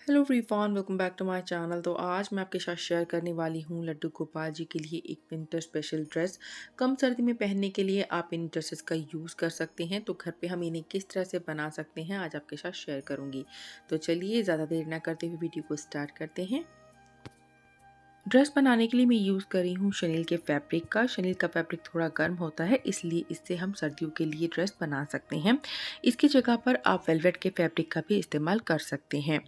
Hello everyone, welcome back to my channel. तो आज मैं आपके साथ शेयर करने वाली हूँ लड्डू गोपाल जी के लिए एक विंटर स्पेशल ड्रेस। कम सर्दी में पहनने के लिए आप इन ड्रेसेस का यूज़ कर सकते हैं। तो घर पे हम इन्हें किस तरह से बना सकते हैं आज आपके साथ शेयर करूँगी। तो चलिए ज़्यादा देर ना करते हुए वीडियो को स्टार्ट करते हैं। ड्रेस बनाने के लिए मैं यूज़ कर रही हूँ शनील के फैब्रिक का। शनील का फैब्रिक थोड़ा गर्म होता है, इसलिए इससे हम सर्दियों के लिए ड्रेस बना सकते हैं। इसकी जगह पर आप वेलवेट के फैब्रिक का भी इस्तेमाल कर सकते हैं।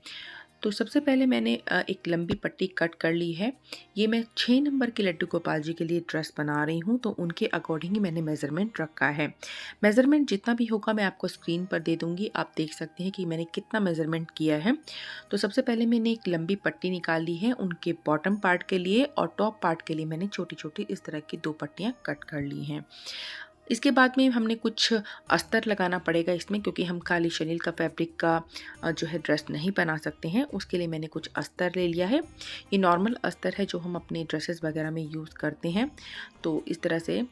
तो सबसे पहले मैंने एक लंबी पट्टी कट कर ली है। ये मैं 6 नंबर के लड्डू गोपाल जी के लिए ड्रेस बना रही हूँ, तो उनके अकॉर्डिंग ही मैंने मेज़रमेंट रखा है। मेज़रमेंट जितना भी होगा मैं आपको स्क्रीन पर दे दूँगी, आप देख सकते हैं कि मैंने कितना मेज़रमेंट किया है। तो सबसे पहले मैंने एक लंबी पट्टी निकाल ली है उनके बॉटम पार्ट के लिए, और टॉप पार्ट के लिए मैंने छोटी-छोटी इस तरह की 2 पट्टियाँ कट कर ली हैं। इसके बाद में हमने कुछ अस्तर लगाना पड़ेगा इसमें, क्योंकि हम खाली शनील का फैब्रिक का जो है ड्रेस नहीं बना सकते हैं। उसके लिए मैंने कुछ अस्तर ले लिया है। ये नॉर्मल अस्तर है जो हम अपने ड्रेसेस वगैरह में यूज़ करते हैं। तो इस तरह से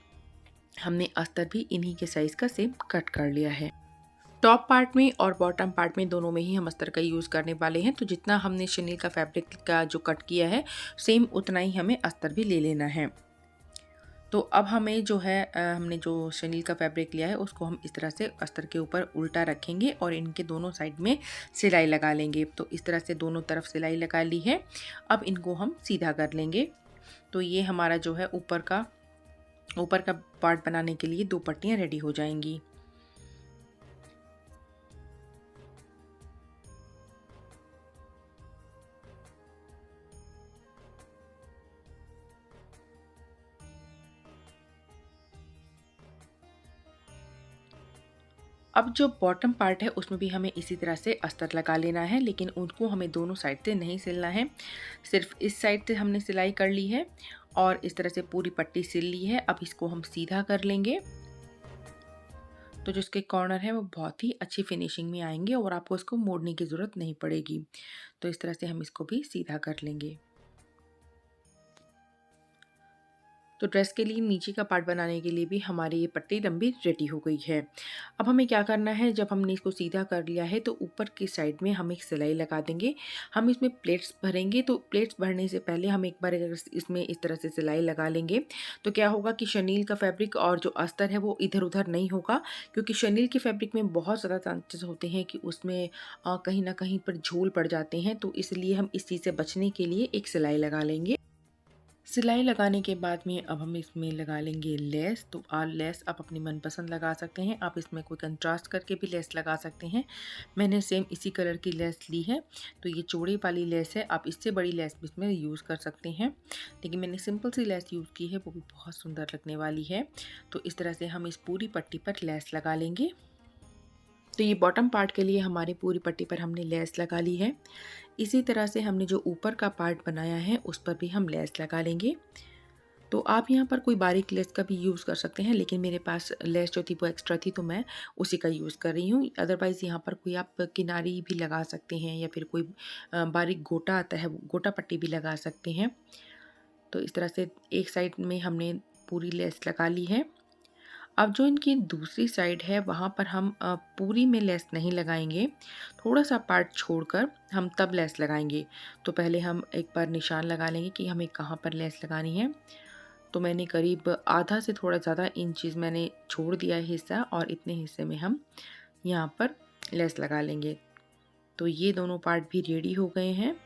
हमने अस्तर भी इन्हीं के साइज़ का सेम कट कर लिया है। टॉप पार्ट में और बॉटम पार्ट में दोनों में ही हम अस्तर का यूज़ करने वाले हैं। तो जितना हमने शनील का फैब्रिक का जो कट किया है, सेम उतना ही हमें अस्तर भी ले लेना है। तो अब हमें जो है हमने जो शनील का फैब्रिक लिया है उसको हम इस तरह से अस्तर के ऊपर उल्टा रखेंगे और इनके दोनों साइड में सिलाई लगा लेंगे। तो इस तरह से दोनों तरफ सिलाई लगा ली है। अब इनको हम सीधा कर लेंगे। तो ये हमारा जो है ऊपर का पार्ट बनाने के लिए 2 पट्टियाँ रेडी हो जाएंगी। अब जो बॉटम पार्ट है उसमें भी हमें इसी तरह से अस्तर लगा लेना है, लेकिन उनको हमें दोनों साइड से नहीं सिलना है। सिर्फ इस साइड से हमने सिलाई कर ली है और इस तरह से पूरी पट्टी सिल ली है। अब इसको हम सीधा कर लेंगे। तो जो इसके कॉर्नर है वो बहुत ही अच्छी फिनिशिंग में आएंगे और आपको इसको मोड़ने की ज़रूरत नहीं पड़ेगी। तो इस तरह से हम इसको भी सीधा कर लेंगे। तो ड्रेस के लिए नीचे का पार्ट बनाने के लिए भी हमारी ये पट्टी लंबी रेडी हो गई है। अब हमें क्या करना है, जब हमने इसको सीधा कर लिया है तो ऊपर की साइड में हम एक सिलाई लगा देंगे। हम इसमें प्लेट्स भरेंगे, तो प्लेट्स भरने से पहले हम एक बार अगर इसमें इस तरह से सिलाई लगा लेंगे तो क्या होगा कि शनील का फैब्रिक और जो अस्तर है वो इधर उधर नहीं होगा। क्योंकि शनील के फैब्रिक में बहुत ज़्यादा चांसेस होते हैं कि उसमें कहीं ना कहीं पर झोल पड़ जाते हैं। तो इसलिए हम इस चीज़ से बचने के लिए एक सिलाई लगा लेंगे। सिलाई लगाने के बाद में अब हम इसमें लगा लेंगे लेस। तो लेस आप अपनी मनपसंद लगा सकते हैं। आप इसमें कोई कंट्रास्ट करके भी लेस लगा सकते हैं। मैंने सेम इसी कलर की लेस ली है। तो ये चौड़ी वाली लेस है, आप इससे बड़ी लेस भी इसमें यूज़ कर सकते हैं, लेकिन मैंने सिंपल सी लेस यूज़ की है, वो भी बहुत सुंदर लगने वाली है। तो इस तरह से हम इस पूरी पट्टी पर लेस लगा लेंगे। तो ये बॉटम पार्ट के लिए हमारी पूरी पट्टी पर हमने लेस लगा ली है। इसी तरह से हमने जो ऊपर का पार्ट बनाया है उस पर भी हम लेस लगा लेंगे। तो आप यहाँ पर कोई बारीक लेस का भी यूज़ कर सकते हैं, लेकिन मेरे पास लेस जो थी वो एक्स्ट्रा थी तो मैं उसी का यूज़ कर रही हूँ। अदरवाइज़ यहाँ पर कोई आप किनारी भी लगा सकते हैं या फिर कोई बारीक गोटा आता है, गोटा पट्टी भी लगा सकते हैं। तो इस तरह से एक साइड में हमने पूरी लेस लगा ली है। अब जो इनकी दूसरी साइड है वहाँ पर हम पूरी में लेस नहीं लगाएंगे, थोड़ा सा पार्ट छोड़कर हम तब लेस लगाएंगे। तो पहले हम एक बार निशान लगा लेंगे कि हमें कहाँ पर लेस लगानी है। तो मैंने करीब आधा से थोड़ा ज़्यादा इंचेस मैंने छोड़ दिया है हिस्सा, और इतने हिस्से में हम यहाँ पर लेस लगा लेंगे। तो ये दोनों पार्ट भी रेडी हो गए हैं।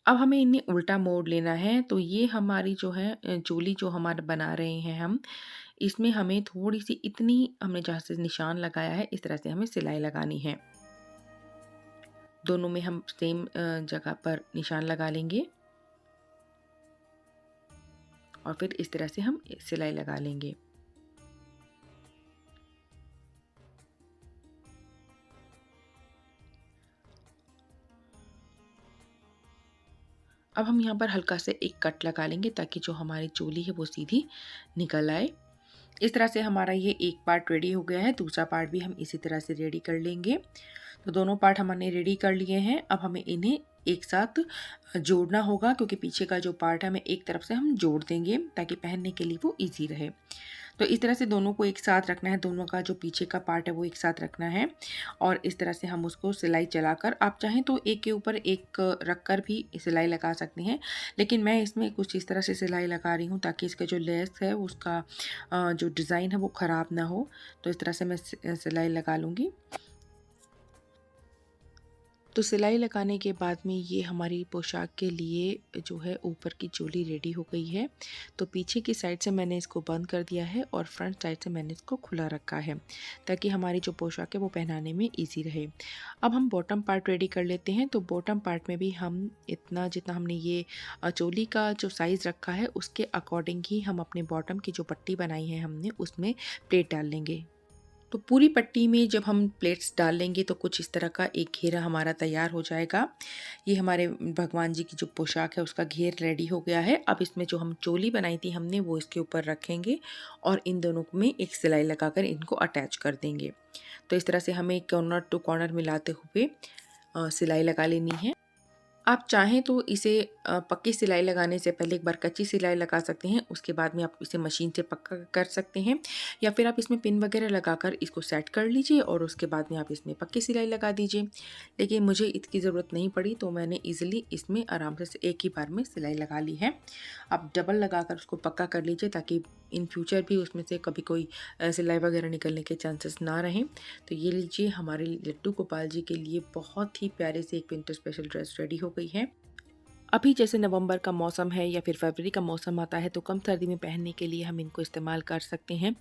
अब हमें इन्हें उल्टा मोड़ लेना है। तो ये हमारी जो है चोली जो हमारा बना रहे हैं हम, इसमें हमें थोड़ी सी इतनी हमने जहाँ से निशान लगाया है इस तरह से हमें सिलाई लगानी है। दोनों में हम सेम जगह पर निशान लगा लेंगे और फिर इस तरह से हम सिलाई लगा लेंगे। अब हम यहाँ पर हल्का से एक कट लगा लेंगे ताकि जो हमारी चोली है वो सीधी निकल आए। इस तरह से हमारा ये एक पार्ट रेडी हो गया है। दूसरा पार्ट भी हम इसी तरह से रेडी कर लेंगे। तो दोनों पार्ट हमने रेडी कर लिए हैं। अब हमें इन्हें एक साथ जोड़ना होगा, क्योंकि पीछे का जो पार्ट है हमें एक तरफ से हम जोड़ देंगे ताकि पहनने के लिए वो इजी रहे। तो इस तरह से दोनों को एक साथ रखना है, दोनों का जो पीछे का पार्ट है वो एक साथ रखना है और इस तरह से हम उसको सिलाई चलाकर, आप चाहें तो एक के ऊपर एक रख कर भी सिलाई लगा सकते हैं, लेकिन मैं इसमें कुछ इस तरह से सिलाई लगा रही हूँ ताकि इसका जो लेस है उसका जो डिज़ाइन है वो ख़राब ना हो। तो इस तरह से मैं सिलाई लगा लूँगी। तो सिलाई लगाने के बाद में ये हमारी पोशाक के लिए जो है ऊपर की चोली रेडी हो गई है। तो पीछे की साइड से मैंने इसको बंद कर दिया है और फ्रंट साइड से मैंने इसको खुला रखा है ताकि हमारी जो पोशाक है वो पहनाने में इजी रहे। अब हम बॉटम पार्ट रेडी कर लेते हैं। तो बॉटम पार्ट में भी हम इतना जितना हमने ये चोली का जो साइज़ रखा है उसके अकॉर्डिंग ही हम अपने बॉटम की जो पट्टी बनाई है हमने उसमें प्लेट डाल लेंगे। तो पूरी पट्टी में जब हम प्लेट्स डाल लेंगे तो कुछ इस तरह का एक घेरा हमारा तैयार हो जाएगा। ये हमारे भगवान जी की जो पोशाक है उसका घेर रेडी हो गया है। अब इसमें जो हम चोली बनाई थी हमने वो इसके ऊपर रखेंगे और इन दोनों में एक सिलाई लगाकर इनको अटैच कर देंगे। तो इस तरह से हमें कॉर्नर टू कॉर्नर मिलाते हुए सिलाई लगा लेनी है। आप चाहें तो इसे पक्की सिलाई लगाने से पहले एक बार कच्ची सिलाई लगा सकते हैं, उसके बाद में आप इसे मशीन से पक्का कर सकते हैं या फिर आप इसमें पिन वगैरह लगाकर इसको सेट कर लीजिए और उसके बाद में आप इसमें पक्की सिलाई लगा दीजिए। लेकिन मुझे इसकी ज़रूरत नहीं पड़ी तो मैंने ईज़िली इसमें आराम से एक ही बार में सिलाई लगा ली है। आप डबल लगाकर उसको पक्का कर लीजिए ताकि इन फ्यूचर भी उसमें से कभी कोई सिलाई वगैरह निकलने के चांसेस ना रहें। तो ये लीजिए, हमारे लड्डू गोपाल जी के लिए बहुत ही प्यारे से एक विंटर स्पेशल ड्रेस रेडी हो गई है। अभी जैसे नवंबर का मौसम है या फिर फरवरी का मौसम आता है तो कम सर्दी में पहनने के लिए हम इनको इस्तेमाल कर सकते हैं।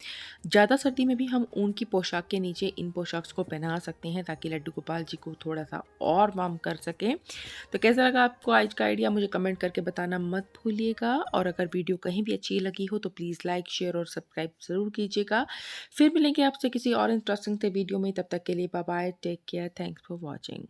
ज़्यादा सर्दी में भी हम ऊन की पोशाक के नीचे इन पोशाक्स को पहना सकते हैं ताकि लड्डू गोपाल जी को थोड़ा सा और वार्म कर सकें। तो कैसा लगा आपको आज का आइडिया, मुझे कमेंट करके बताना मत भूलिएगा और अगर वीडियो कहीं भी अच्छी लगी हो तो प्लीज़ लाइक, शेयर और सब्सक्राइब ज़रूर कीजिएगा। फिर मिलेंगे आपसे किसी और इंटरेस्टिंग से वीडियो में, तब तक के लिए bye bye, take care, thanks for watching.